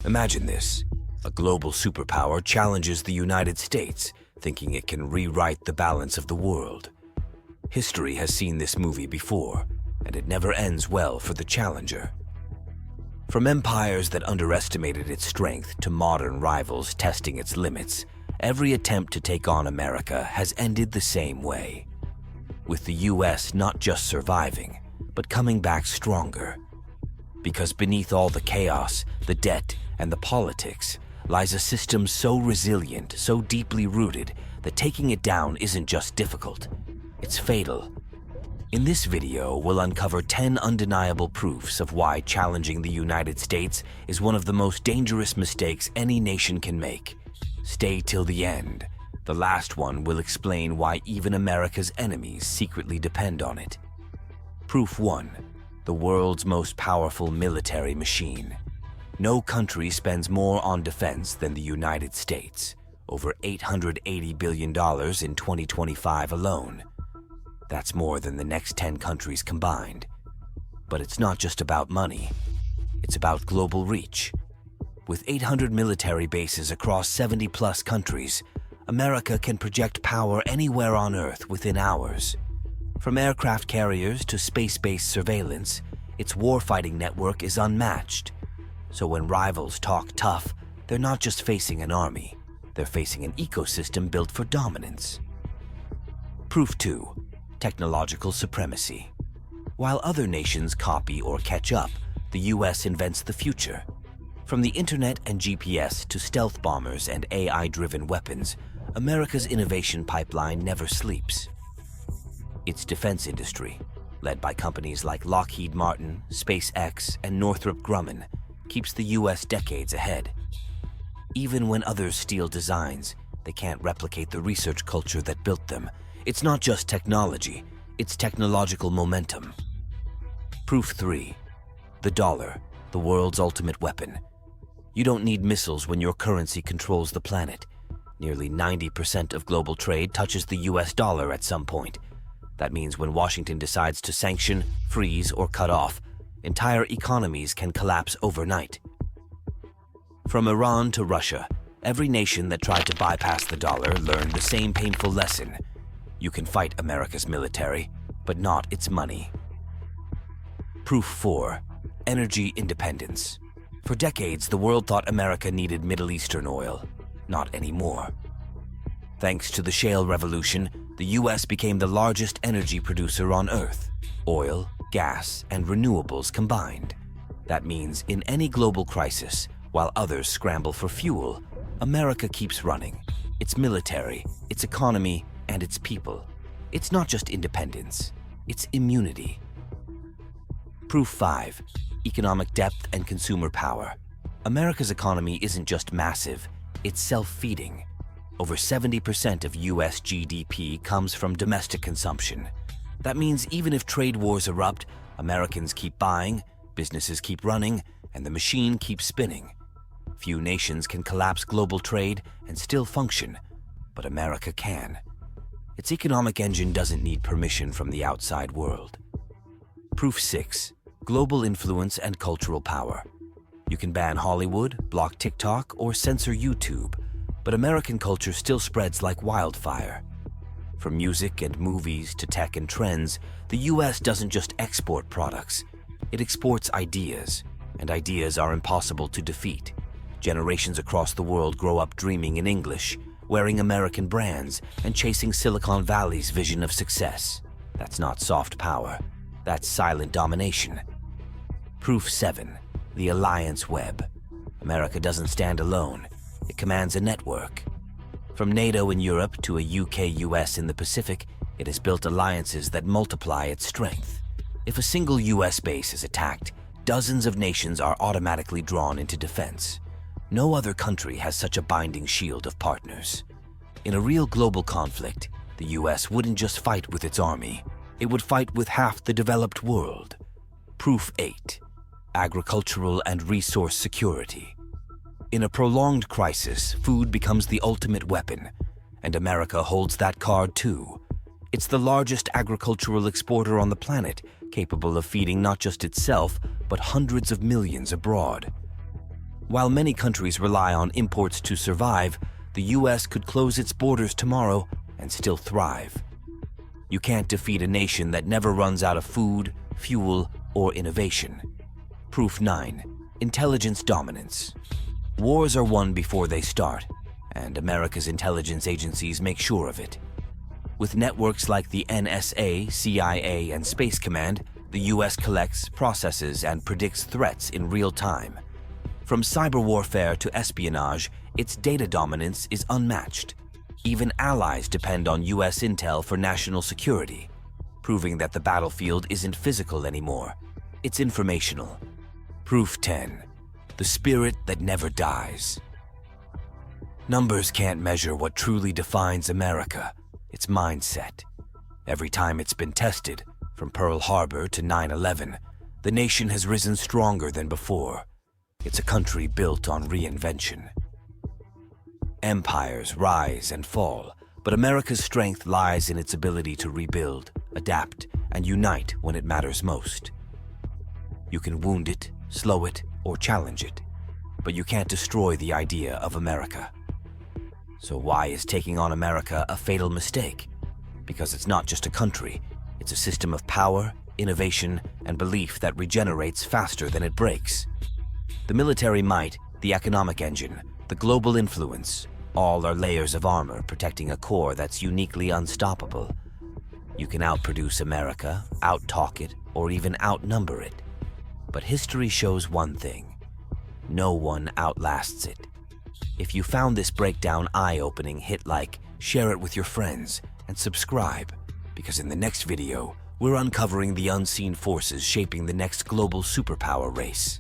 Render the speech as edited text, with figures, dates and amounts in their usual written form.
Imagine this. A global superpower challenges the United States, thinking it can rewrite the balance of the world. History has seen this movie before, and it never ends well for the challenger. From empires that underestimated its strength to modern rivals testing its limits, every attempt to take on America has ended the same way. With the US not just surviving, but coming back stronger. Because beneath all the chaos, the debt, and the politics lies a system so resilient, so deeply rooted, that taking it down isn't just difficult, it's fatal. In this video, we'll uncover 10 undeniable proofs of why challenging the United States is one of the most dangerous mistakes any nation can make. Stay till the end. The last one will explain why even America's enemies secretly depend on it. Proof 1. The world's most powerful military machine. No country spends more on defense than the United States, over $880 billion in 2025 alone. That's more than the next 10 countries combined. But it's not just about money. It's about global reach. With 800 military bases across 70-plus countries, America can project power anywhere on Earth within hours. From aircraft carriers to space-based surveillance, its warfighting network is unmatched. So when rivals talk tough, they're not just facing an army, they're facing an ecosystem built for dominance. Proof 2. Technological supremacy. While other nations copy or catch up, the US invents the future. From the internet and GPS to stealth bombers and AI-driven weapons, America's innovation pipeline never sleeps. Its defense industry, led by companies like Lockheed Martin, SpaceX, and Northrop Grumman, keeps the US decades ahead. Even when others steal designs, they can't replicate the research culture that built them. It's not just technology, it's technological momentum. Proof 3. The dollar, the world's ultimate weapon. You don't need missiles when your currency controls the planet. Nearly 90% of global trade touches the US dollar at some point. That means when Washington decides to sanction, freeze, or cut off, entire economies can collapse overnight. From Iran to Russia, every nation that tried to bypass the dollar learned the same painful lesson. You can fight America's military, but not its money. Proof 4. Energy independence. For decades, the world thought America needed Middle Eastern oil. Not anymore. Thanks to the shale revolution, the US became the largest energy producer on Earth. Oil, gas, and renewables combined. That means in any global crisis, while others scramble for fuel, America keeps running. Its military, its economy, and its people. It's not just independence, it's immunity. Proof 5. Economic depth and consumer power. America's economy isn't just massive, it's self-feeding. Over 70% of US GDP comes from domestic consumption. That means even if trade wars erupt, Americans keep buying, businesses keep running, and the machine keeps spinning. Few nations can collapse global trade and still function, but America can. Its economic engine doesn't need permission from the outside world. Proof 6. Global influence and cultural power. You can ban Hollywood, block TikTok, or censor YouTube, but American culture still spreads like wildfire. From music and movies to tech and trends, the US doesn't just export products, it exports ideas, and ideas are impossible to defeat. Generations across the world grow up dreaming in English, wearing American brands, and chasing Silicon Valley's vision of success. That's not soft power, that's silent domination. Proof 7. The alliance web. America doesn't stand alone, it commands a network. From NATO in Europe to a UK-US in the Pacific, it has built alliances that multiply its strength. If a single US base is attacked, dozens of nations are automatically drawn into defense. No other country has such a binding shield of partners. In a real global conflict, the US wouldn't just fight with its army, it would fight with half the developed world. Proof 8. Agricultural and resource security. In a prolonged crisis, food becomes the ultimate weapon, and America holds that card too. It's the largest agricultural exporter on the planet, capable of feeding not just itself, but hundreds of millions abroad. While many countries rely on imports to survive, the US could close its borders tomorrow and still thrive. You can't defeat a nation that never runs out of food, fuel, or innovation. Proof 9. Intelligence dominance. Wars are won before they start, and America's intelligence agencies make sure of it. With networks like the NSA, CIA, and Space Command, the US collects, processes, and predicts threats in real time. From cyber warfare to espionage, its data dominance is unmatched. Even allies depend on US intel for national security, proving that the battlefield isn't physical anymore. It's informational. Proof 10. The spirit that never dies. Numbers can't measure what truly defines America, its mindset. Every time it's been tested, from Pearl Harbor to 9/11, the nation has risen stronger than before. It's a country built on reinvention. Empires rise and fall, but America's strength lies in its ability to rebuild, adapt, and unite when it matters most. You can wound it, slow it, or challenge it, but you can't destroy the idea of America. So why is taking on America a fatal mistake? Because it's not just a country, it's a system of power, innovation, and belief that regenerates faster than it breaks. The military might, the economic engine, the global influence, all are layers of armor protecting a core that's uniquely unstoppable. You can outproduce America, outtalk it, or even outnumber it. But history shows one thing: no one outlasts it. If you found this breakdown eye-opening, hit like, share it with your friends, and subscribe, because in the next video, we're uncovering the unseen forces shaping the next global superpower race.